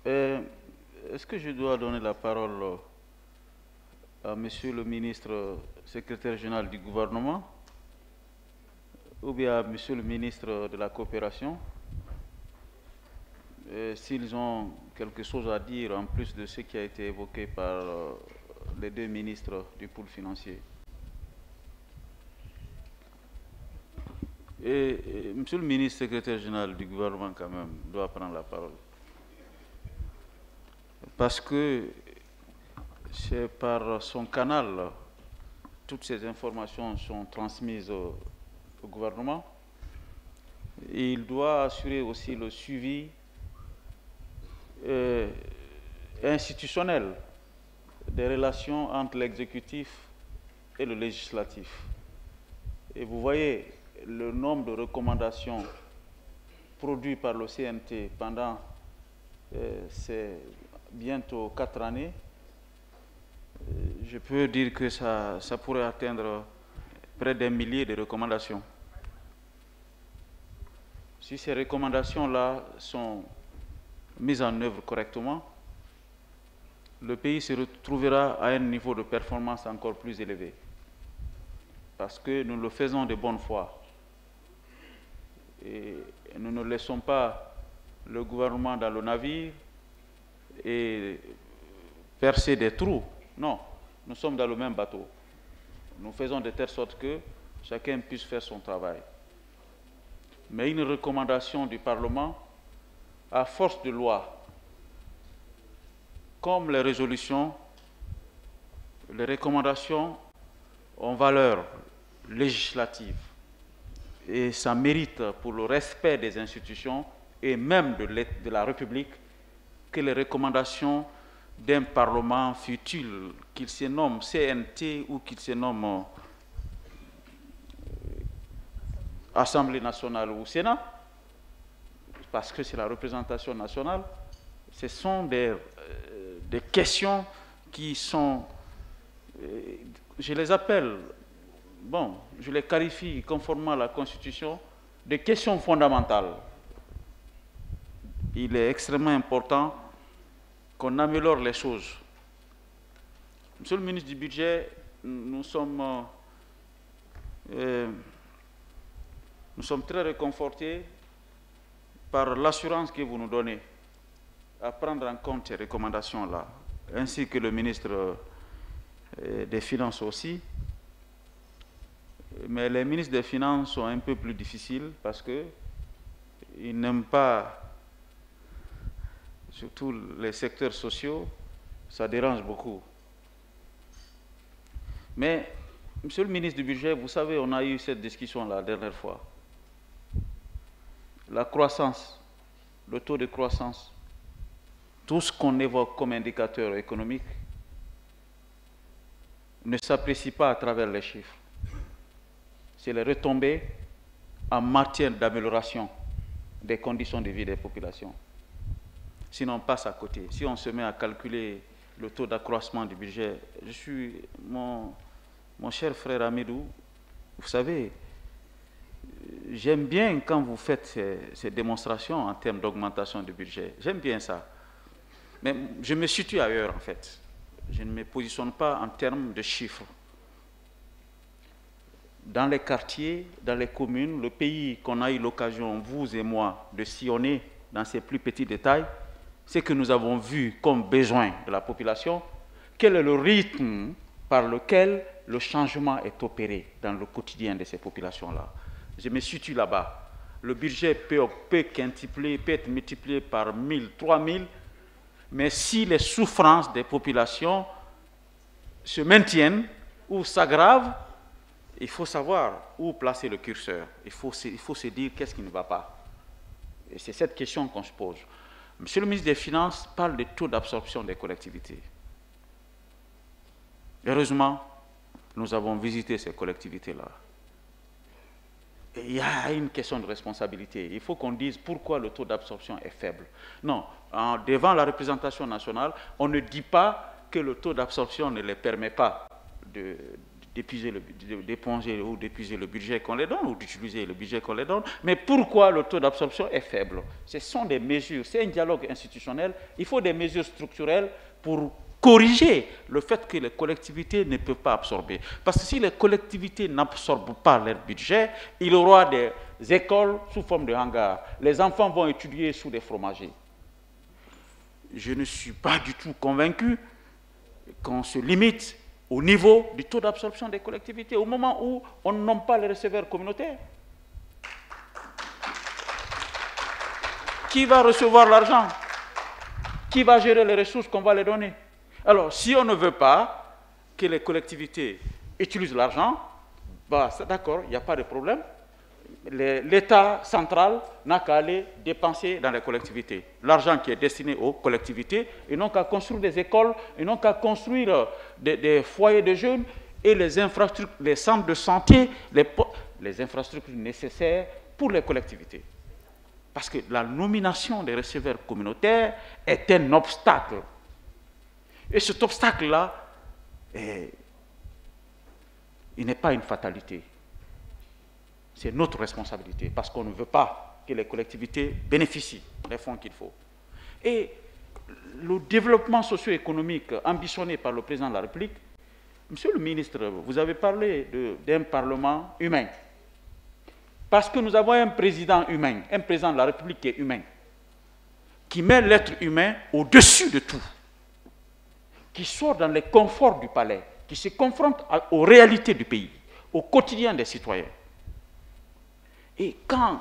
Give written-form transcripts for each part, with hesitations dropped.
Est-ce que je dois donner la parole à Monsieur le ministre secrétaire général du gouvernement ou bien à Monsieur le ministre de la coopération, s'ils ont quelque chose à dire en plus de ce qui a été évoqué par les deux ministres du pôle financier? Et Monsieur le ministre secrétaire général du gouvernement, quand même, doit prendre la parole. Parce que c'est par son canal, toutes ces informations sont transmises au gouvernement. Et il doit assurer aussi le suivi institutionnel des relations entre l'exécutif et le législatif. Et vous voyez le nombre de recommandations produites par le CNT pendant ces bientôt 4 années. Je peux dire que ça pourrait atteindre près d'1 millier de recommandations. Si ces recommandations-là sont mises en œuvre correctement, le pays se retrouvera à un niveau de performance encore plus élevé. Parce que nous le faisons de bonne foi. Et nous ne laissons pas le gouvernement dans le navire et percer des trous. Non, nous sommes dans le même bateau. Nous faisons de telle sorte que chacun puisse faire son travail. Mais une recommandation du Parlement, à force de loi, comme les résolutions, les recommandations ont valeur législative et ça mérite pour le respect des institutions et même de la République que les recommandations d'un Parlement futile, qu'il se nomme CNT ou qu'il se nomme Assemblée nationale ou Sénat, parce que c'est la représentation nationale, ce sont des questions qui sont, je les appelle, bon, je les qualifie conformément à la Constitution, des questions fondamentales. Il est extrêmement important qu'on améliore les choses. Monsieur le ministre du Budget, nous sommes très réconfortés par l'assurance que vous nous donnez à prendre en compte ces recommandations-là, ainsi que le ministre des Finances aussi. Mais les ministres des Finances sont un peu plus difficiles parce qu'ils n'aiment pas, surtout les secteurs sociaux, ça dérange beaucoup. Mais, Monsieur le ministre du Budget, vous savez, on a eu cette discussion la dernière fois. La croissance, le taux de croissance, tout ce qu'on évoque comme indicateur économique ne s'apprécie pas à travers les chiffres. C'est les retombées en matière d'amélioration des conditions de vie des populations. Sinon, on passe à côté. Si on se met à calculer le taux d'accroissement du budget, mon cher frère Amidou, vous savez, j'aime bien quand vous faites ces démonstrations en termes d'augmentation du budget. J'aime bien ça. Mais je me situe ailleurs, en fait. Je ne me positionne pas en termes de chiffres. Dans les quartiers, dans les communes, le pays qu'on a eu l'occasion, vous et moi, de sillonner dans ces plus petits détails, c'est que nous avons vu comme besoin de la population, quel est le rythme par lequel le changement est opéré dans le quotidien de ces populations-là. Je me situe là-bas. Le budget peut être multiplié par 1000, 3000, mais si les souffrances des populations se maintiennent ou s'aggravent, il faut savoir où placer le curseur. Il faut se dire qu'est-ce qui ne va pas. Et c'est cette question qu'on se pose. Monsieur le ministre des Finances parle des taux d'absorption des collectivités. Heureusement, nous avons visité ces collectivités-là. Il y a une question de responsabilité. Il faut qu'on dise pourquoi le taux d'absorption est faible. Non, devant la représentation nationale, on ne dit pas que le taux d'absorption ne les permet pas d'éponger ou d'épuiser le budget qu'on les donne, ou d'utiliser le budget qu'on les donne. Mais pourquoi le taux d'absorption est faible? Ce sont des mesures, c'est un dialogue institutionnel. Il faut des mesures structurelles pour corriger le fait que les collectivités ne peuvent pas absorber. Parce que si les collectivités n'absorbent pas leur budget, il y aura des écoles sous forme de hangars. Les enfants vont étudier sous des fromagers. Je ne suis pas du tout convaincu qu'on se limite au niveau du taux d'absorption des collectivités, au moment où on ne nomme pas les receveurs communautaires. Qui va recevoir l'argent? Qui va gérer les ressources qu'on va les donner? Alors, si on ne veut pas que les collectivités utilisent l'argent, bah, d'accord, il n'y a pas de problème. L'État central n'a qu'à aller dépenser dans les collectivités. L'argent qui est destiné aux collectivités, ils n'ont qu'à construire des écoles, ils n'ont qu'à construire des foyers de jeunes et les infrastructures, les centres de santé, les infrastructures nécessaires pour les collectivités. Parce que la nomination des receveurs communautaires est un obstacle. Et cet obstacle-là, il n'est pas une fatalité. C'est notre responsabilité, parce qu'on ne veut pas que les collectivités bénéficient des fonds qu'il faut. Et le développement socio-économique ambitionné par le président de la République, Monsieur le ministre, vous avez parlé d'un Parlement humain. Parce que nous avons un président humain, un président de la République qui est humain, qui met l'être humain au-dessus de tout, qui sort dans les conforts du palais, qui se confronte aux réalités du pays, au quotidien des citoyens. Et quand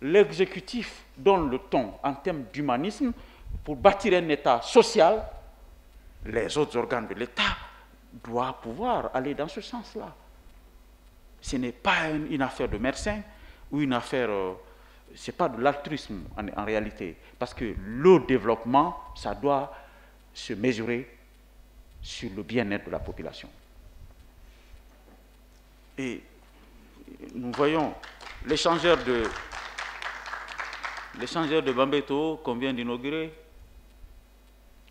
l'exécutif donne le ton en termes d'humanisme pour bâtir un État social, les autres organes de l'État doivent pouvoir aller dans ce sens-là. Ce n'est pas une affaire de médecin ou une affaire... ce n'est pas de l'altruisme en réalité. Parce que le développement, ça doit se mesurer sur le bien-être de la population. Et nous voyons l'échangeur de Bambeto qu'on vient d'inaugurer.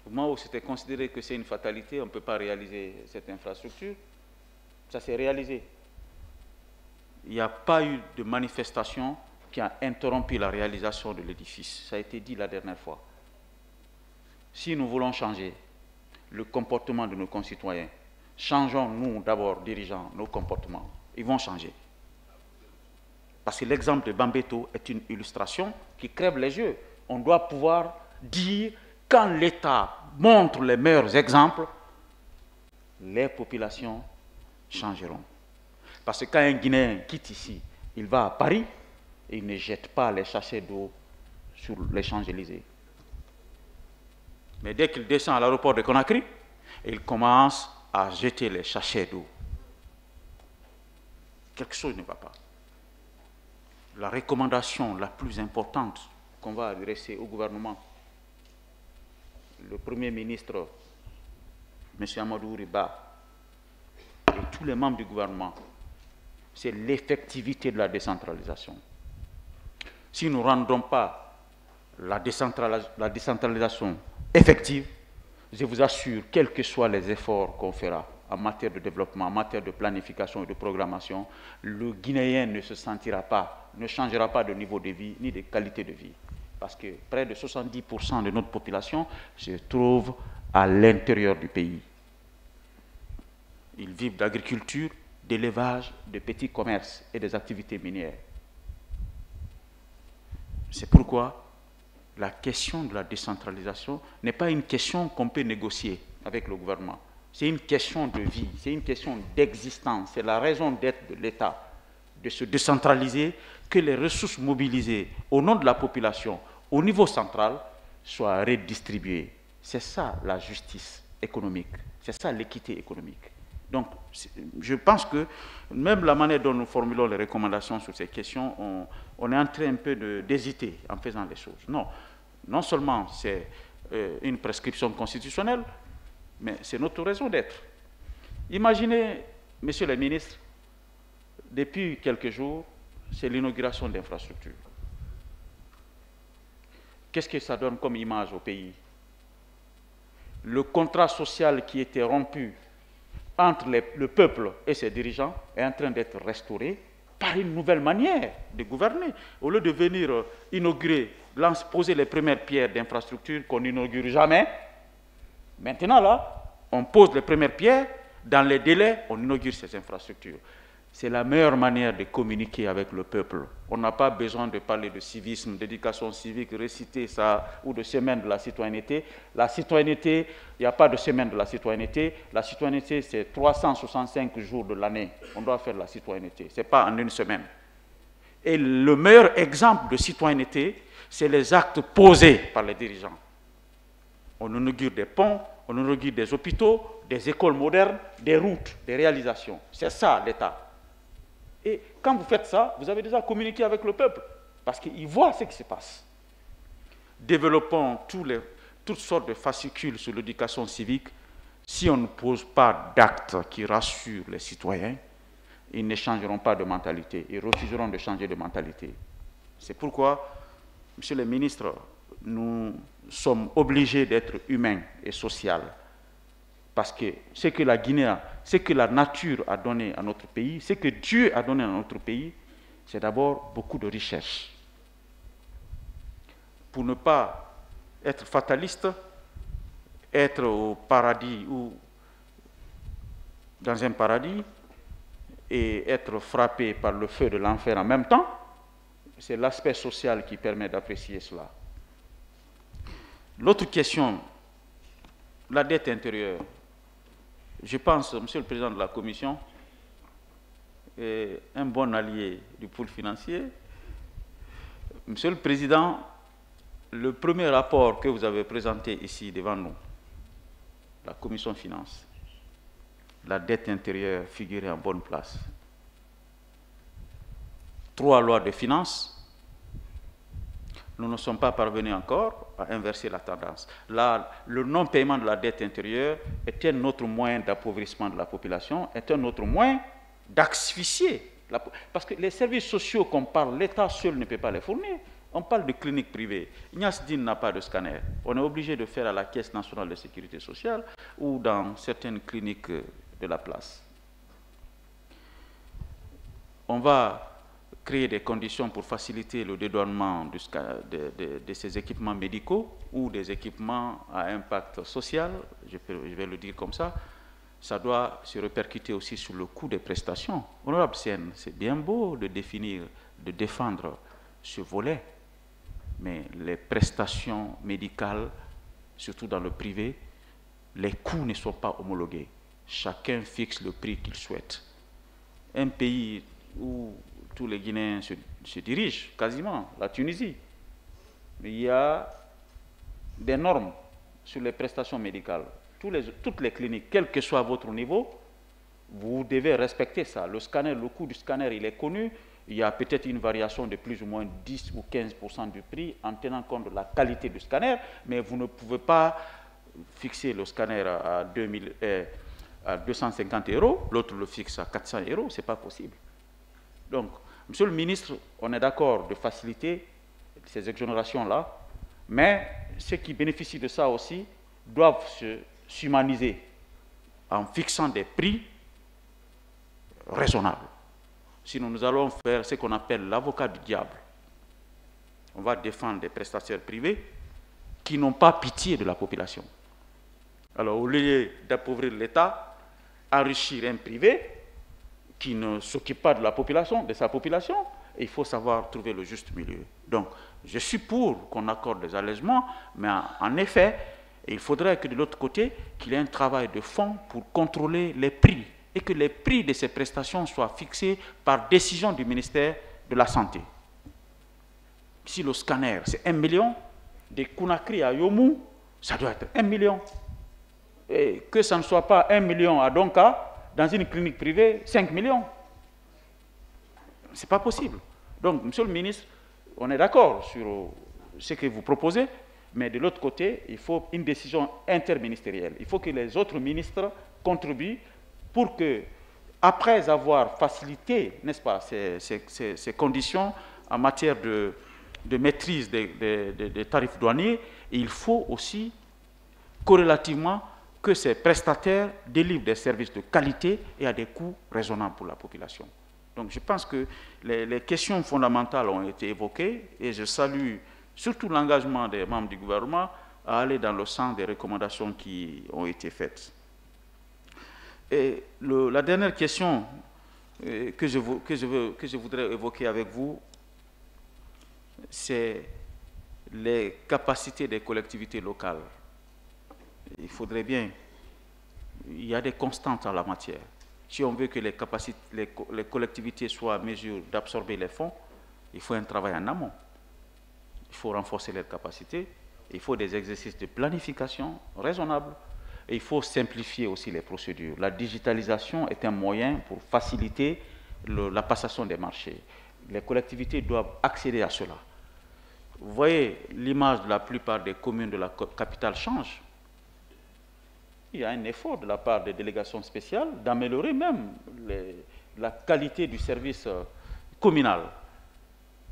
Au moment où c'était considéré que c'est une fatalité, on ne peut pas réaliser cette infrastructure, ça s'est réalisé. Il n'y a pas eu de manifestation qui a interrompu la réalisation de l'édifice. Ça a été dit la dernière fois. Si nous voulons changer le comportement de nos concitoyens, changeons, nous, d'abord, dirigeants, nos comportements. Ils vont changer. Parce que l'exemple de Bambeto est une illustration qui crève les yeux. On doit pouvoir dire, quand l'État montre les meilleurs exemples, les populations changeront. Parce que quand un Guinéen quitte ici, il va à Paris et il ne jette pas les sachets d'eau sur les Champs-Élysées. Mais dès qu'il descend à l'aéroport de Conakry, il commence à jeter les sachets d'eau. Quelque chose ne va pas. La recommandation la plus importante qu'on va adresser au gouvernement, le Premier ministre, M. Amadou Riba, et tous les membres du gouvernement, c'est l'effectivité de la décentralisation. Si nous ne rendons pas la décentralisation effective, je vous assure, quels que soient les efforts qu'on fera en matière de développement, en matière de planification et de programmation, le Guinéen ne se sentira pas, ne changera pas de niveau de vie ni de qualité de vie. Parce que près de 70% de notre population se trouve à l'intérieur du pays. Ils vivent d'agriculture, d'élevage, de petits commerces et des activités minières. C'est pourquoi la question de la décentralisation n'est pas une question qu'on peut négocier avec le gouvernement. C'est une question de vie, c'est une question d'existence. C'est la raison d'être de l'État, de se décentraliser, que les ressources mobilisées au nom de la population, au niveau central, soient redistribuées. C'est ça la justice économique, c'est ça l'équité économique. Donc, je pense que même la manière dont nous formulons les recommandations sur ces questions, on est en train un peu d'hésiter en faisant les choses. Non, non seulement c'est une prescription constitutionnelle, mais c'est notre raison d'être. Imaginez, messieurs les ministres, depuis quelques jours, c'est l'inauguration d'infrastructures. Qu'est-ce que ça donne comme image au pays? Le contrat social qui était rompu entre le peuple et ses dirigeants est en train d'être restaurée par une nouvelle manière de gouverner. Au lieu de venir inaugurer, poser les premières pierres d'infrastructures qu'on n'inaugure jamais, maintenant là, on pose les premières pierres, dans les délais, on inaugure ces infrastructures. C'est la meilleure manière de communiquer avec le peuple. On n'a pas besoin de parler de civisme, d'éducation civique, réciter ça, ou de semaine de la citoyenneté. La citoyenneté, il n'y a pas de semaine de la citoyenneté. La citoyenneté, c'est 365 jours de l'année. On doit faire la citoyenneté. Ce n'est pas en une semaine. Et le meilleur exemple de citoyenneté, c'est les actes posés par les dirigeants. On inaugure des ponts, on inaugure des hôpitaux, des écoles modernes, des routes, des réalisations. C'est ça l'État. Et quand vous faites ça, vous avez déjà communiqué avec le peuple, parce qu'il voit ce qui se passe. Développons toutes sortes de fascicules sur l'éducation civique. Si on ne pose pas d'actes qui rassurent les citoyens, ils ne changeront pas de mentalité, ils refuseront de changer de mentalité. C'est pourquoi, Monsieur le ministre, nous sommes obligés d'être humains et sociaux. Parce que ce que la Guinée, ce que la nature a donné à notre pays, ce que Dieu a donné à notre pays, c'est d'abord beaucoup de richesses. Pour ne pas être fataliste, être au paradis ou dans un paradis et être frappé par le feu de l'enfer en même temps, c'est l'aspect social qui permet d'apprécier cela. L'autre question, la dette intérieure. Je pense, Monsieur le Président de la Commission, est un bon allié du pôle financier. Monsieur le Président, le premier rapport que vous avez présenté ici devant nous, la Commission Finances, la dette intérieure figurait en bonne place. 3 lois de finances, nous ne sommes pas parvenus encore à inverser la tendance. Là, le non-paiement de la dette intérieure est un autre moyen d'appauvrissement de la population, est un autre moyen d'asphyxier. Parce que les services sociaux qu'on parle, l'État seul ne peut pas les fournir. On parle de cliniques privées. Ignace Dine n'a pas de scanner. On est obligé de faire à la Caisse nationale de sécurité sociale ou dans certaines cliniques de la place. On va créer des conditions pour faciliter le dédouanement de ces équipements médicaux ou des équipements à impact social, je vais le dire comme ça. Ça doit se répercuter aussi sur le coût des prestations. Honorable Sen, c'est bien beau de définir, de défendre ce volet, mais les prestations médicales, surtout dans le privé, les coûts ne sont pas homologués. Chacun fixe le prix qu'il souhaite. Un pays où tous les Guinéens se dirigent, quasiment, la Tunisie. Mais il y a des normes sur les prestations médicales. Toutes les cliniques, quel que soit votre niveau, vous devez respecter ça. Le scanner, le coût du scanner, il est connu. Il y a peut-être une variation de plus ou moins 10 ou 15% du prix en tenant compte de la qualité du scanner, mais vous ne pouvez pas fixer le scanner à 250 €, l'autre le fixe à 400 €, ce n'est pas possible. Donc, Monsieur le ministre, on est d'accord de faciliter ces exonérations-là, mais ceux qui bénéficient de ça aussi doivent s'humaniser en fixant des prix raisonnables. Sinon, nous allons faire ce qu'on appelle l'avocat du diable. On va défendre des prestataires privés qui n'ont pas pitié de la population. Alors, au lieu d'appauvrir l'État, enrichir un privé qui ne s'occupe pas de la population, de sa population, il faut savoir trouver le juste milieu. Donc, je suis pour qu'on accorde des allègements, mais en effet, il faudrait que de l'autre côté, qu'il y ait un travail de fond pour contrôler les prix et que les prix de ces prestations soient fixés par décision du ministère de la Santé. Si le scanner, c'est 1 million, de Conakry à Yomou, ça doit être 1 million. Et que ça ne soit pas 1 million à Donka, dans une clinique privée, 5 millions. Ce n'est pas possible. Donc, Monsieur le ministre, on est d'accord sur ce que vous proposez, mais de l'autre côté, il faut une décision interministérielle. Il faut que les autres ministres contribuent pour que, après avoir facilité, n'est-ce pas, ces conditions en matière de maîtrise des tarifs douaniers, il faut aussi, corrélativement, que ces prestataires délivrent des services de qualité et à des coûts raisonnables pour la population. Donc je pense que les questions fondamentales ont été évoquées et je salue surtout l'engagement des membres du gouvernement à aller dans le sens des recommandations qui ont été faites. Et la dernière question que je voudrais évoquer avec vous, c'est les capacités des collectivités locales. Il faudrait bien, il y a des constantes en la matière. Si on veut que les collectivités soient en mesure d'absorber les fonds, il faut un travail en amont. Il faut renforcer leurs capacités, il faut des exercices de planification raisonnables, et il faut simplifier aussi les procédures. La digitalisation est un moyen pour faciliter la passation des marchés. Les collectivités doivent accéder à cela. Vous voyez, l'image de la plupart des communes de la capitale change. Il y a un effort de la part des délégations spéciales d'améliorer même la qualité du service communal.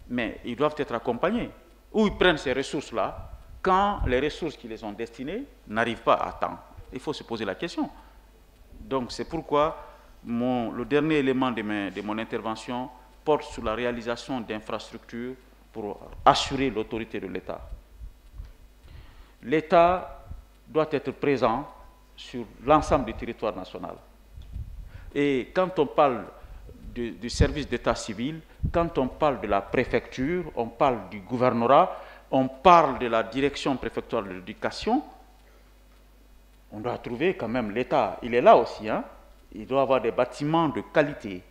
Mais ils doivent être accompagnés. Où ils prennent ces ressources-là quand les ressources qui les ont destinées n'arrivent pas à temps. Il faut se poser la question. Donc c'est pourquoi le dernier élément de mon intervention porte sur la réalisation d'infrastructures pour assurer l'autorité de l'État. L'État doit être présent sur l'ensemble du territoire national. Et quand on parle du service d'état civil, quand on parle de la préfecture, on parle du gouvernorat, on parle de la direction préfectorale de l'éducation, on doit trouver quand même l'État. Il est là aussi, hein? Il doit avoir des bâtiments de qualité.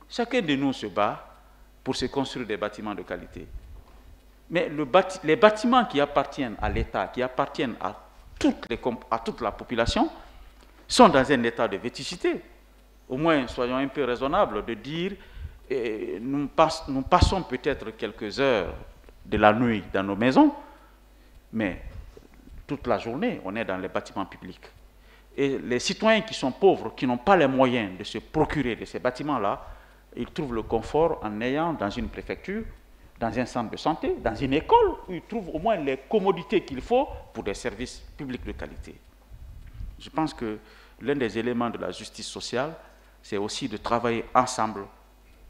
Chacun de nous se bat pour se construire des bâtiments de qualité. Mais les bâtiments qui appartiennent à l'État, qui appartiennent à toute la population, sont dans un état de vétusté. Au moins, soyons un peu raisonnables de dire, nous passons peut-être quelques heures de la nuit dans nos maisons, mais toute la journée, on est dans les bâtiments publics. Et les citoyens qui sont pauvres, qui n'ont pas les moyens de se procurer de ces bâtiments-là, ils trouvent le confort en ayant dans une préfecture, dans un centre de santé, dans une école, où ils trouvent au moins les commodités qu'il faut pour des services publics de qualité. Je pense que l'un des éléments de la justice sociale, c'est aussi de travailler ensemble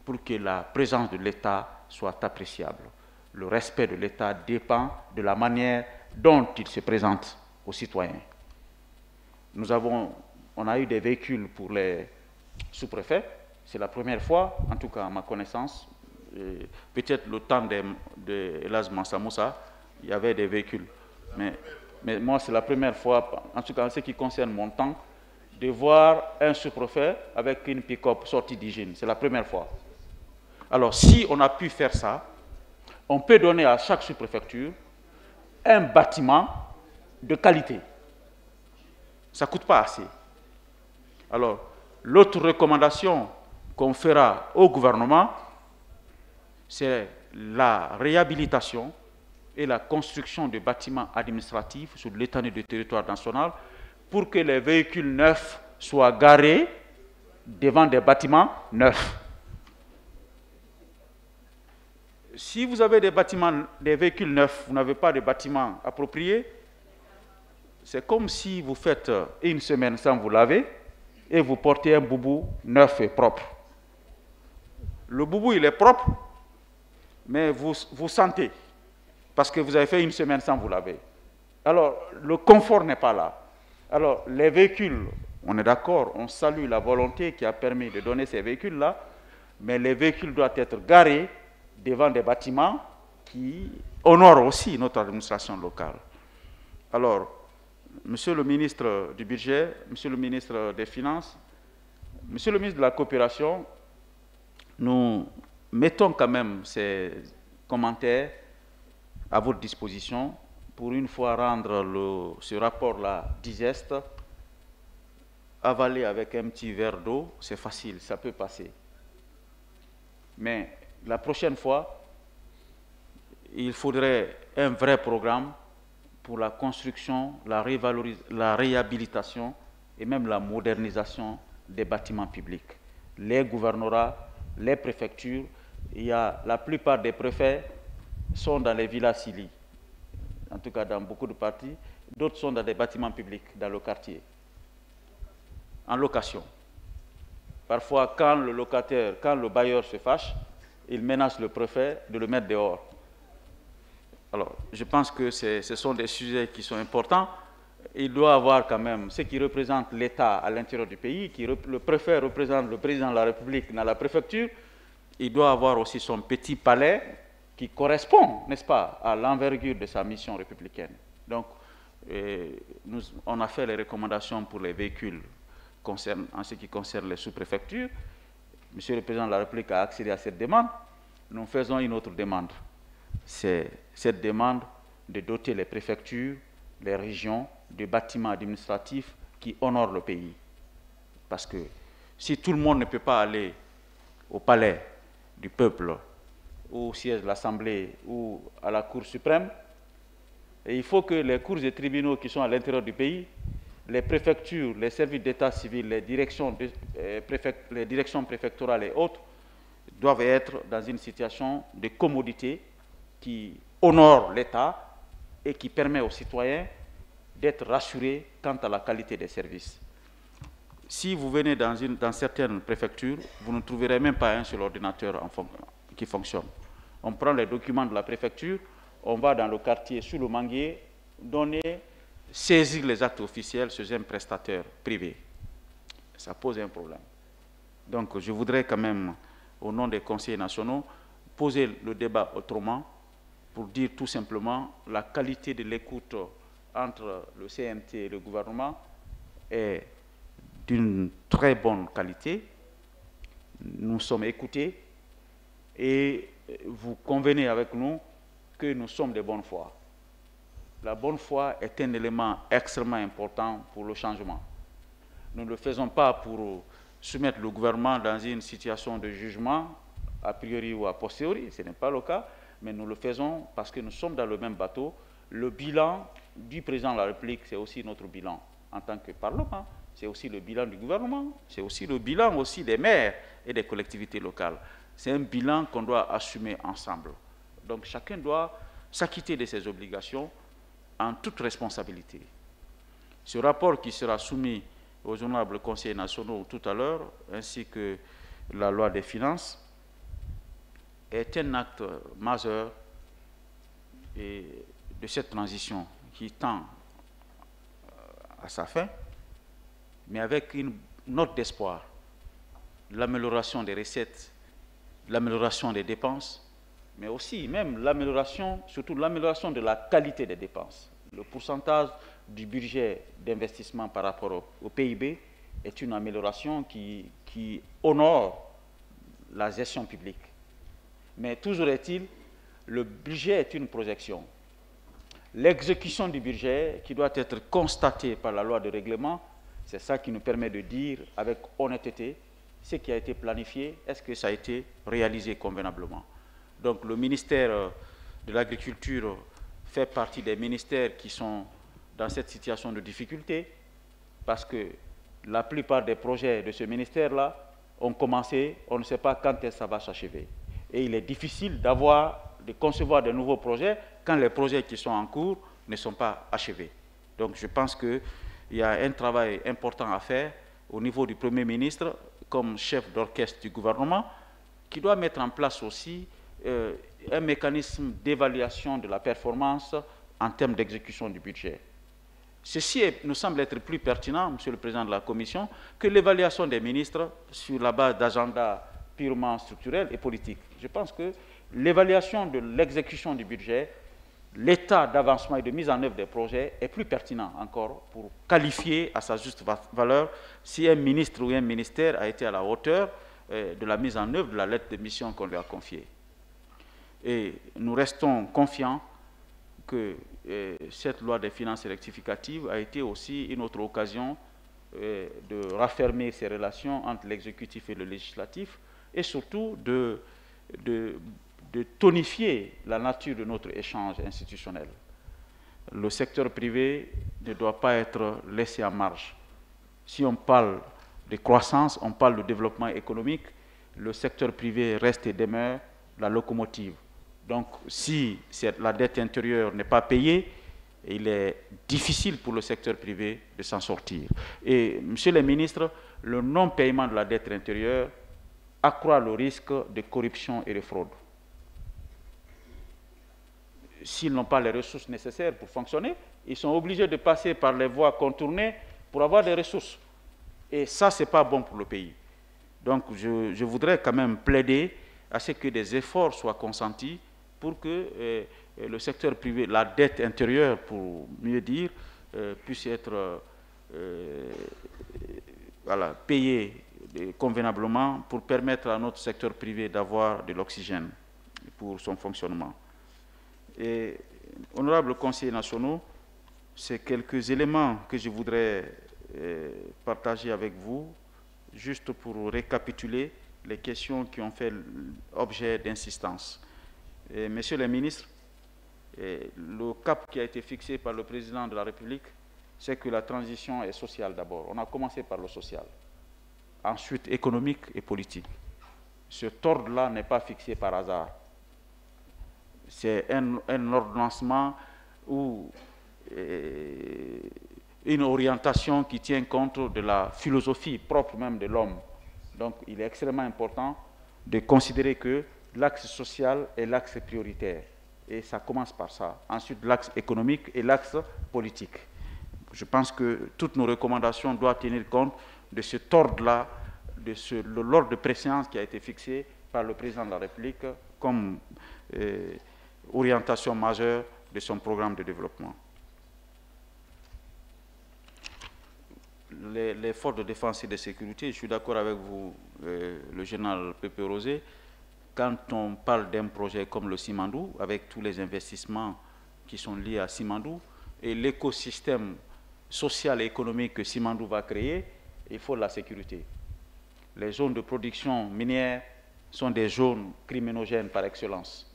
pour que la présence de l'État soit appréciable. Le respect de l'État dépend de la manière dont il se présente aux citoyens. On a eu des véhicules pour les sous-préfets. C'est la première fois, en tout cas à ma connaissance, peut-être le temps de Elas Mansa Moussa, il y avait des véhicules. Mais moi, c'est la première fois, en tout cas en ce qui concerne mon temps, de voir un sous-préfet avec une pick-up sortie d'hygiène. C'est la première fois. Alors, si on a pu faire ça, on peut donner à chaque sous-préfecture un bâtiment de qualité. Ça ne coûte pas assez. Alors, l'autre recommandation qu'on fera au gouvernement, c'est la réhabilitation et la construction de bâtiments administratifs sur l'étendue du territoire national pour que les véhicules neufs soient garés devant des bâtiments neufs. Si vous avez des véhicules neufs, vous n'avez pas de bâtiments appropriés, c'est comme si vous faites une semaine sans vous laver et vous portez un boubou neuf et propre. Le boubou, il est propre, mais vous sentez, parce que vous avez fait une semaine sans vous laver. Alors, le confort n'est pas là. Alors, les véhicules, on est d'accord, on salue la volonté qui a permis de donner ces véhicules-là, mais les véhicules doivent être garés devant des bâtiments qui honorent aussi notre administration locale. Alors, Monsieur le ministre du Budget, Monsieur le ministre des Finances, Monsieur le ministre de la Coopération, nous mettons quand même ces commentaires à votre disposition pour une fois rendre ce rapport-là digeste. Avaler avec un petit verre d'eau, c'est facile, ça peut passer. Mais la prochaine fois, il faudrait un vrai programme pour la construction, la réhabilitation et même la modernisation des bâtiments publics. Les gouvernorats, les préfectures, la plupart des préfets sont dans les villas Sili, en tout cas dans beaucoup de parties, d'autres sont dans des bâtiments publics dans le quartier. en location. Parfois, quand le bailleur se fâche, il menace le préfet de le mettre dehors. Alors, je pense que ce sont des sujets qui sont importants. Il doit avoir quand même ce qui représente l'État à l'intérieur du pays, le préfet représente le président de la République dans la préfecture. Il doit avoir aussi son petit palais qui correspond, n'est-ce pas, à l'envergure de sa mission républicaine. Donc, on a fait les recommandations pour les véhicules en ce qui concerne les sous-préfectures. Monsieur le Président de la République a accédé à cette demande. Nous faisons une autre demande. C'est cette demande de doter les préfectures, les régions, de bâtiments administratifs qui honorent le pays. Parce que si tout le monde ne peut pas aller au palais du peuple, ou au siège de l'Assemblée, ou à la Cour suprême, et il faut que les cours et tribunaux qui sont à l'intérieur du pays, les préfectures, les services d'état civil, les directions préfectorales et autres, doivent être dans une situation de commodité qui honore l'État et qui permet aux citoyens d'être rassurés quant à la qualité des services. Si vous venez dans certaines préfectures, vous ne trouverez même pas un seul ordinateur qui fonctionne. On prend les documents de la préfecture, on va dans le quartier sous le manguier, saisir les actes officiels chez un prestataire privé. Ça pose un problème. Donc je voudrais quand même, au nom des conseillers nationaux, poser le débat autrement pour dire tout simplement la qualité de l'écoute entre le CNT et le gouvernement est d'une très bonne qualité. Nous sommes écoutés et vous convenez avec nous que nous sommes de bonne foi. La bonne foi est un élément extrêmement important pour le changement. Nous ne le faisons pas pour soumettre le gouvernement dans une situation de jugement, a priori ou a posteriori, ce n'est pas le cas, mais nous le faisons parce que nous sommes dans le même bateau. Le bilan du président de la République, c'est aussi notre bilan en tant que Parlement, c'est aussi le bilan du gouvernement, c'est aussi le bilan aussi des maires et des collectivités locales. C'est un bilan qu'on doit assumer ensemble. Donc chacun doit s'acquitter de ses obligations en toute responsabilité. Ce rapport qui sera soumis aux honorables conseillers nationaux tout à l'heure, ainsi que la loi des finances, est un acte majeur de cette transition qui tend à sa fin, mais avec une note d'espoir, l'amélioration des recettes, l'amélioration des dépenses, mais aussi même l'amélioration, surtout l'amélioration de la qualité des dépenses. Le pourcentage du budget d'investissement par rapport au PIB est une amélioration qui honore la gestion publique. Mais toujours est-il, le budget est une projection. L'exécution du budget qui doit être constatée par la loi de règlement, c'est ça qui nous permet de dire avec honnêteté ce qui a été planifié, est-ce que ça a été réalisé convenablement. Donc le ministère de l'Agriculture fait partie des ministères qui sont dans cette situation de difficulté parce que la plupart des projets de ce ministère-là ont commencé, on ne sait pas quand ça va s'achever. Et il est difficile de concevoir de nouveaux projets quand les projets qui sont en cours ne sont pas achevés. Donc je pense qu'il y a un travail important à faire au niveau du Premier ministre comme chef d'orchestre du gouvernement qui doit mettre en place aussi un mécanisme d'évaluation de la performance en termes d'exécution du budget. Ceci nous semble être plus pertinent, Monsieur le Président de la Commission, que l'évaluation des ministres sur la base d'agendas purement structurels et politiques. Je pense que l'évaluation de l'exécution du budget, l'état d'avancement et de mise en œuvre des projets est plus pertinent encore pour qualifier à sa juste valeur si un ministre ou un ministère a été à la hauteur de la mise en œuvre de la lettre de mission qu'on lui a confiée. Et nous restons confiants que cette loi des finances rectificatives a été aussi une autre occasion de raffermir ces relations entre l'exécutif et le législatif et surtout de tonifier la nature de notre échange institutionnel. Le secteur privé ne doit pas être laissé en marge. Si on parle de croissance, on parle de développement économique, le secteur privé reste et demeure la locomotive. Donc, si la dette intérieure n'est pas payée, il est difficile pour le secteur privé de s'en sortir. Et, monsieur le ministre, le non-paiement de la dette intérieure accroît le risque de corruption et de fraude. S'ils n'ont pas les ressources nécessaires pour fonctionner, ils sont obligés de passer par les voies contournées pour avoir des ressources. Et ça, ce n'est pas bon pour le pays. Donc, je voudrais quand même plaider à ce que des efforts soient consentis pour que le secteur privé, la dette intérieure, pour mieux dire, puisse être voilà, payée convenablement pour permettre à notre secteur privé d'avoir de l'oxygène pour son fonctionnement. Et, honorables conseillers nationaux, c'est quelques éléments que je voudrais partager avec vous, juste pour récapituler les questions qui ont fait objet d'insistance. Monsieur le ministre, le cap qui a été fixé par le président de la République, c'est que la transition est sociale d'abord. On a commencé par le social, ensuite économique et politique. Cet ordre-là n'est pas fixé par hasard. C'est un ordonnancement ou une orientation qui tient compte de la philosophie propre même de l'homme. Donc, il est extrêmement important de considérer que l'axe social est l'axe prioritaire. Et ça commence par ça. Ensuite, l'axe économique et l'axe politique. Je pense que toutes nos recommandations doivent tenir compte de cet ordre-là, de l'ordre de préséance qui a été fixé par le président de la République comme orientation majeure de son programme de développement. Les forces de défense et de sécurité, je suis d'accord avec vous, le général Pépé Rosé, quand on parle d'un projet comme le Simandou, avec tous les investissements qui sont liés à Simandou, et l'écosystème social et économique que Simandou va créer, il faut la sécurité. Les zones de production minière sont des zones criminogènes par excellence.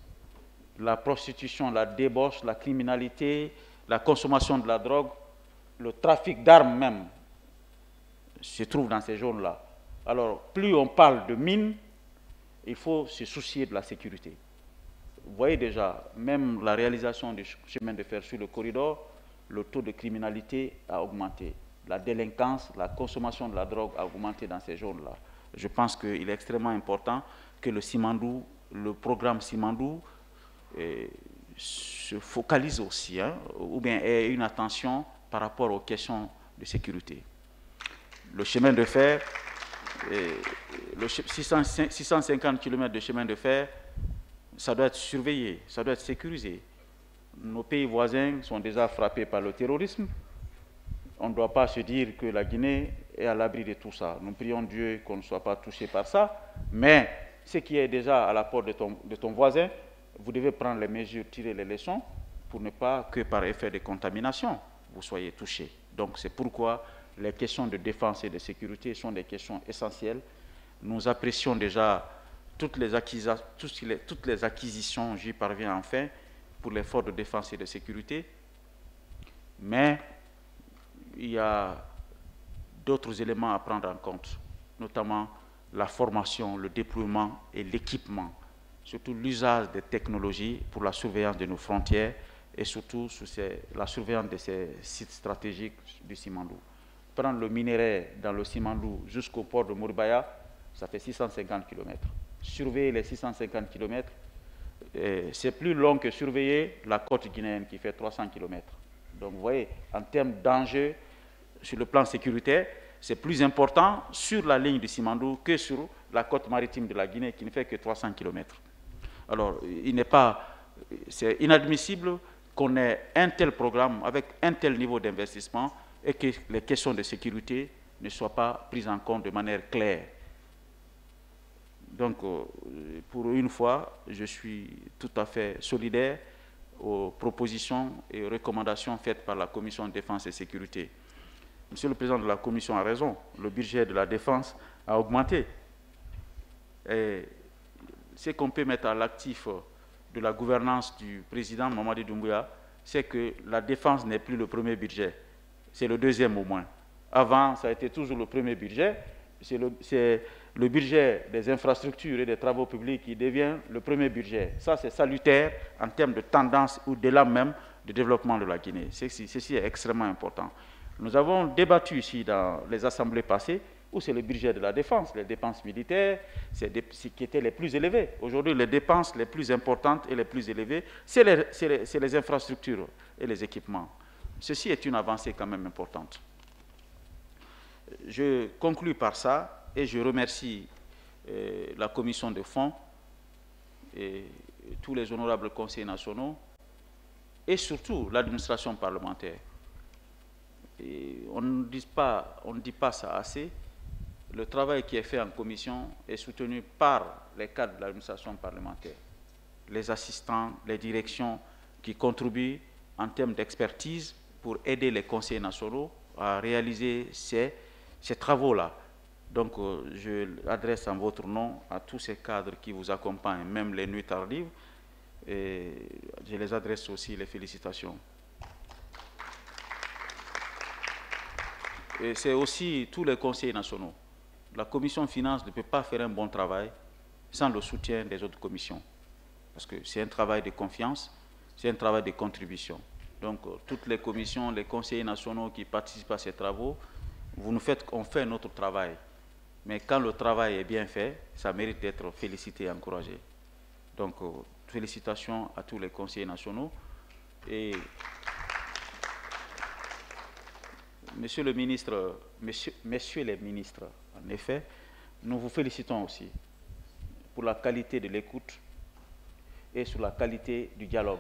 La prostitution, la débauche, la criminalité, la consommation de la drogue, le trafic d'armes même, se trouve dans ces zones-là. Alors, plus on parle de mines, il faut se soucier de la sécurité. Vous voyez déjà, même la réalisation du chemin de fer sur le corridor, le taux de criminalité a augmenté. La délinquance, la consommation de la drogue a augmenté dans ces zones-là. Je pense qu'il est extrêmement important que le Simandou, le programme Simandou, se focalise aussi, ou bien ait une attention par rapport aux questions de sécurité. Le chemin de fer, 650 km de chemin de fer, ça doit être surveillé, ça doit être sécurisé. Nos pays voisins sont déjà frappés par le terrorisme. On ne doit pas se dire que la Guinée est à l'abri de tout ça. Nous prions Dieu qu'on ne soit pas touché par ça, mais ce qui est déjà à la porte de ton voisin, vous devez prendre les mesures, tirer les leçons, pour ne pas que par effet de contamination, vous soyez touché. Donc c'est pourquoi les questions de défense et de sécurité sont des questions essentielles. Nous apprécions déjà toutes les acquisitions, j'y parviens enfin, pour les forces de défense et de sécurité, mais il y a d'autres éléments à prendre en compte, notamment la formation, le déploiement et l'équipement, surtout l'usage des technologies pour la surveillance de nos frontières et surtout la surveillance de ces sites stratégiques du Simandou. Prendre le minerai dans le Simandou jusqu'au port de Mouribaya, ça fait 650 km. Surveiller les 650 km, c'est plus long que surveiller la côte guinéenne qui fait 300 km. Donc vous voyez, en termes d'enjeux sur le plan sécuritaire, c'est plus important sur la ligne du Simandou que sur la côte maritime de la Guinée qui ne fait que 300 km. Alors, c'est inadmissible qu'on ait un tel programme avec un tel niveau d'investissement et que les questions de sécurité ne soient pas prises en compte de manière claire. Donc, pour une fois, je suis tout à fait solidaire aux propositions et aux recommandations faites par la Commission de défense et sécurité. Monsieur le Président de la Commission a raison, le budget de la défense a augmenté. Et ce qu'on peut mettre à l'actif de la gouvernance du président Mamadi Doumbouya, c'est que la défense n'est plus le premier budget, c'est le deuxième au moins. Avant, ça a été toujours le premier budget, c'est le budget des infrastructures et des travaux publics qui devient le premier budget. Ça, c'est salutaire en termes de tendance ou d'élan même de développement de la Guinée. Ceci est extrêmement important. Nous avons débattu ici dans les assemblées passées où c'est le budget de la défense, les dépenses militaires, qui étaient les plus élevées. Aujourd'hui, les dépenses les plus importantes et les plus élevées, c'est les infrastructures et les équipements. Ceci est une avancée quand même importante. Je conclus par ça et je remercie la commission de fonds et tous les honorables conseillers nationaux et surtout l'administration parlementaire. Et on ne dit pas ça assez. Le travail qui est fait en commission est soutenu par les cadres de l'administration parlementaire, les assistants, les directions qui contribuent en termes d'expertise pour aider les conseillers nationaux à réaliser ces travaux-là. Donc, je l'adresse en votre nom à tous ces cadres qui vous accompagnent, même les nuits tardives, et je les adresse aussi les félicitations. Et c'est aussi tous les conseillers nationaux. La commission finance ne peut pas faire un bon travail sans le soutien des autres commissions. Parce que c'est un travail de confiance, c'est un travail de contribution. Donc, toutes les commissions, les conseillers nationaux qui participent à ces travaux, on fait notre travail. Mais quand le travail est bien fait, ça mérite d'être félicité et encouragé. Donc, félicitations à tous les conseillers nationaux. Et Monsieur le ministre, messieurs les ministres, en effet, nous vous félicitons aussi pour la qualité de l'écoute et sur la qualité du dialogue.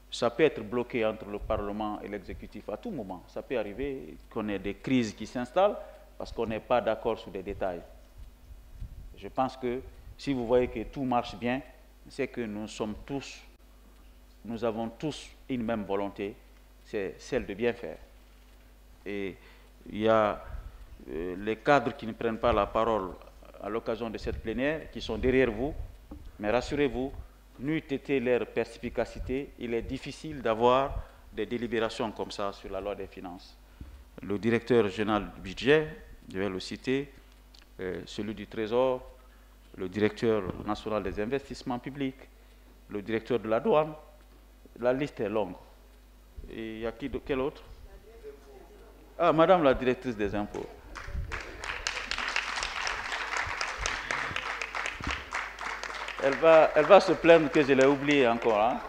Ça peut être bloqué entre le Parlement et l'exécutif à tout moment. Ça peut arriver qu'on ait des crises qui s'installent parce qu'on n'est pas d'accord sur des détails. Je pense que si vous voyez que tout marche bien, c'est que nous avons tous une même volonté, c'est celle de bien faire. Et il y a les cadres qui ne prennent pas la parole à l'occasion de cette plénière, qui sont derrière vous, mais rassurez-vous, n'eût été leur perspicacité, il est difficile d'avoir des délibérations comme ça sur la loi des finances. Le directeur général du budget, je vais le citer, celui du Trésor, le directeur national des investissements publics, le directeur de la douane, la liste est longue. Et il y a quel autre? Ah, Madame la directrice des impôts. Elle va se plaindre que je l'ai oublié encore. Hein?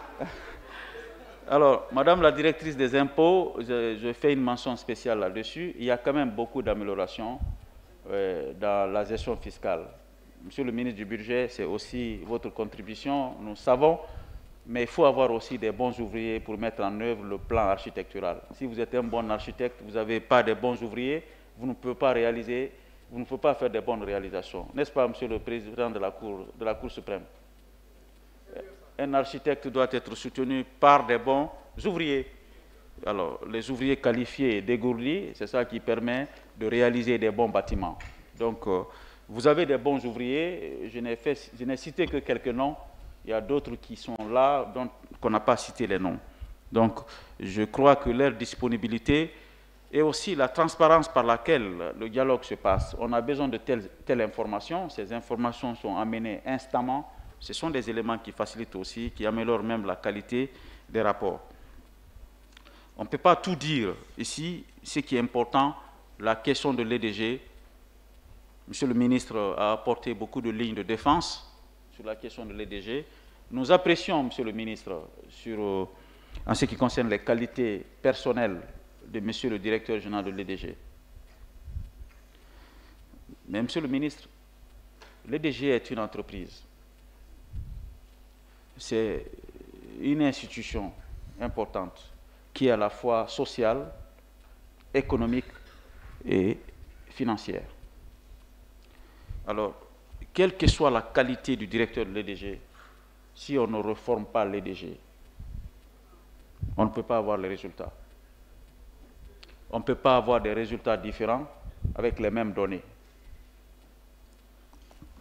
Alors, Madame la directrice des impôts, je fais une mention spéciale là-dessus. Il y a quand même beaucoup d'améliorations dans la gestion fiscale. Monsieur le ministre du Budget, c'est aussi votre contribution, nous savons, mais il faut avoir aussi des bons ouvriers pour mettre en œuvre le plan architectural. Si vous êtes un bon architecte, vous n'avez pas de bons ouvriers, vous ne pouvez pas réaliser, vous ne pouvez pas faire de bonnes réalisations. N'est-ce pas, Monsieur le Président de la Cour suprême? Un architecte doit être soutenu par des bons ouvriers. Alors, les ouvriers qualifiés et dégourdis, c'est ça qui permet de réaliser des bons bâtiments. Donc, vous avez des bons ouvriers, je n'ai cité que quelques noms, il y a d'autres qui sont là, qu'on n'a pas cité les noms. Donc, je crois que leur disponibilité et aussi la transparence par laquelle le dialogue se passe. On a besoin de telle information, ces informations sont amenées instamment. Ce sont des éléments qui facilitent aussi, qui améliorent même la qualité des rapports. On ne peut pas tout dire ici. Ce qui est important, la question de l'EDG. Monsieur le ministre a apporté beaucoup de lignes de défense sur la question de l'EDG. Nous apprécions, Monsieur le ministre, en ce qui concerne les qualités personnelles de Monsieur le directeur général de l'EDG. Mais Monsieur le ministre, l'EDG est une entreprise. C'est une institution importante qui est à la fois sociale, économique et financière. Alors, quelle que soit la qualité du directeur de l'EDG, si on ne reforme pas l'EDG, on ne peut pas avoir les résultats. On ne peut pas avoir des résultats différents avec les mêmes données.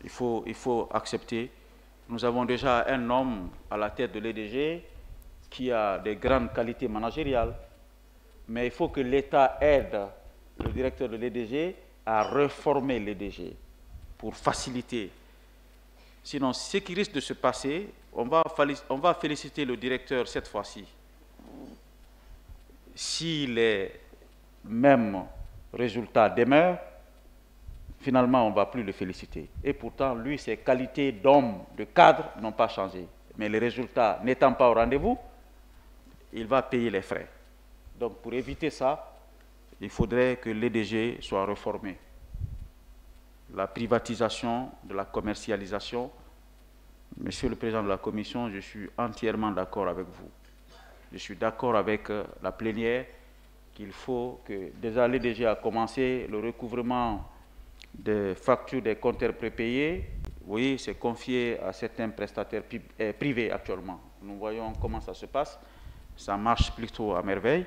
Il faut accepter. Nous avons déjà un homme à la tête de l'EDG qui a des grandes qualités managériales, mais il faut que l'État aide le directeur de l'EDG à reformer l'EDG pour faciliter. Sinon, ce qui risque de se passer, on va féliciter le directeur cette fois-ci si les mêmes résultats demeurent, finalement, on ne va plus le féliciter. Et pourtant, lui, ses qualités d'homme, de cadre, n'ont pas changé. Mais les résultats n'étant pas au rendez-vous, il va payer les frais. Donc, pour éviter ça, il faudrait que l'EDG soit réformé. La privatisation de la commercialisation, Monsieur le Président de la Commission, je suis entièrement d'accord avec vous. Je suis d'accord avec la plénière qu'il faut que, déjà l'EDG a commencé le recouvrement des factures des compteurs prépayés. Vous voyez, c'est confié à certains prestataires privés actuellement. Nous voyons comment ça se passe. Ça marche plutôt à merveille.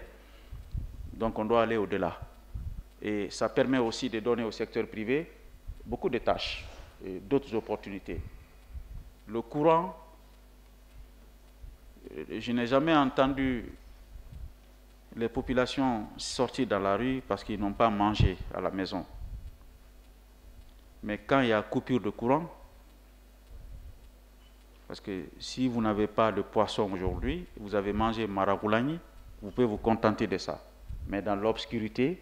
Donc on doit aller au-delà. Et ça permet aussi de donner au secteur privé beaucoup de tâches et d'autres opportunités. Le courant, je n'ai jamais entendu les populations sortir dans la rue parce qu'ils n'ont pas mangé à la maison. Mais quand il y a coupure de courant, parce que si vous n'avez pas de poisson aujourd'hui, vous avez mangé maragoulani, vous pouvez vous contenter de ça. Mais dans l'obscurité,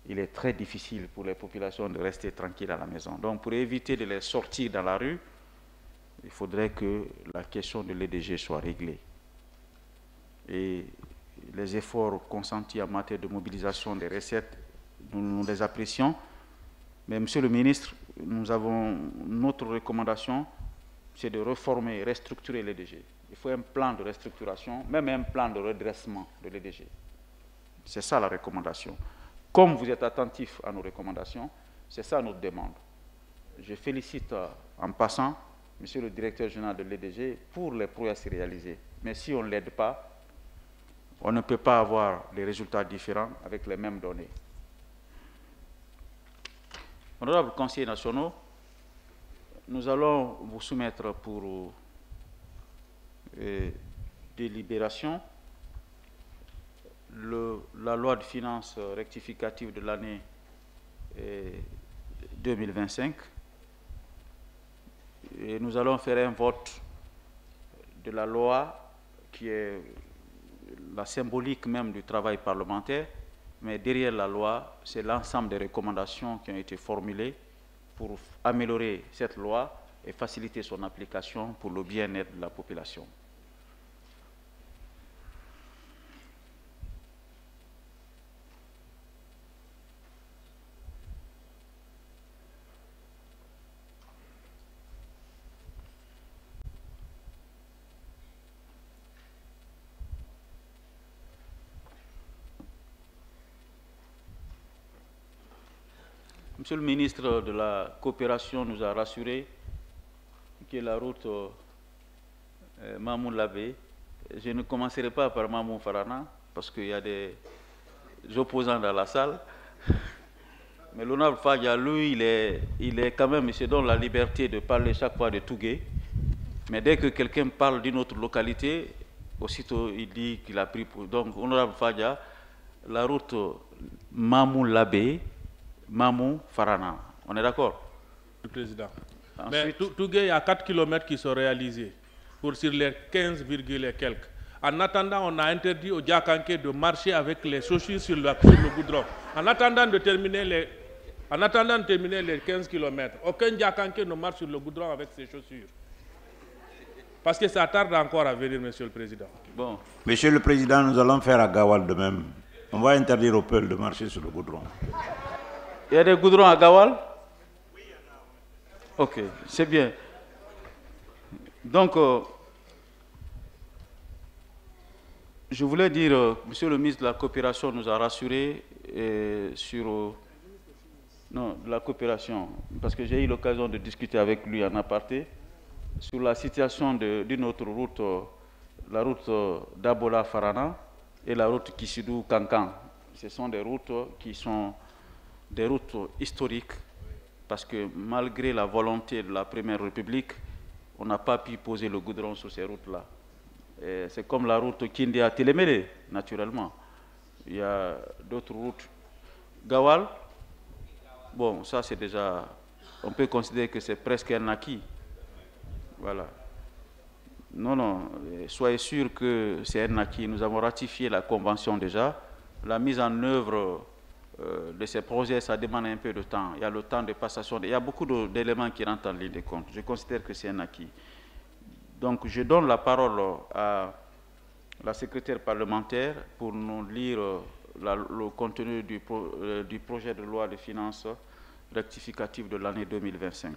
il est très difficile pour les populations de rester tranquilles à la maison. Donc pour éviter de les sortir dans la rue, il faudrait que la question de l'EDG soit réglée. Et les efforts consentis en matière de mobilisation des recettes, nous les apprécions. Mais Monsieur le ministre, nous avons notre recommandation, c'est de réformer, restructurer l'EDG. Il faut un plan de restructuration, même un plan de redressement de l'EDG. C'est ça la recommandation. Comme vous êtes attentif à nos recommandations, c'est ça notre demande. Je félicite en passant Monsieur le directeur général de l'EDG pour les prouesses réalisées. Mais si on ne l'aide pas, on ne peut pas avoir des résultats différents avec les mêmes données. Honorables conseillers nationaux, nous allons vous soumettre pour délibération la loi de finances rectificative de l'année 2025. Et nous allons faire un vote de la loi qui est la symbolique même du travail parlementaire, mais derrière la loi, c'est l'ensemble des recommandations qui ont été formulées pour améliorer cette loi et faciliter son application pour le bien-être de la population. Monsieur le ministre de la Coopération nous a rassuré que la route Mamou-Labé, je ne commencerai pas par Mamou-Farana parce qu'il y a des opposants dans la salle. Mais l'honorable Fadia, lui, il est quand même, il se donne la liberté de parler chaque fois de Tougué. Mais dès que quelqu'un parle d'une autre localité, aussitôt il dit qu'il a pris pour... Donc, honorable Fadia, la route Mamou-Labé, Mamou Farana. On est d'accord? Le président. Ensuite, mais Tougué, il y a 4 km qui sont réalisés pour sur les 15, et quelques. En attendant, on a interdit aux Diakanké de marcher avec les chaussures sur le goudron. En attendant de terminer les 15 km, aucun Diakanké ne marche sur le goudron avec ses chaussures. Parce que ça tarde encore à venir, Monsieur le Président. bon. Monsieur le Président, nous allons faire à Gawal de même. On va interdire aux peuls de marcher sur le goudron. Il y a des goudrons à Gawal? Oui, il y en a. Ok, c'est bien. Donc, je voulais dire, Monsieur le ministre de la Coopération nous a rassurés sur... non, de la coopération, parce que j'ai eu l'occasion de discuter avec lui en aparté sur la situation d'une autre route, la route d'Abola-Farana et la route Kissidou-Kankan. Ce sont des routes qui sont des routes historiques, parce que malgré la volonté de la Première République, on n'a pas pu poser le goudron sur ces routes-là. C'est comme la route Kindia-Télémélé, naturellement. Il y a d'autres routes. Gawal, bon, ça c'est déjà... On peut considérer que c'est presque un acquis. Voilà. Non, non, soyez sûr que c'est un acquis. Nous avons ratifié la convention déjà. la mise en œuvre de ces projets, ça demande un peu de temps. Il y a le temps de passation. Il y a beaucoup d'éléments qui rentrent en ligne de compte. Je considère que c'est un acquis. Donc, je donne la parole à la secrétaire parlementaire pour nous lire le contenu du projet de loi de finances rectificative de l'année 2025.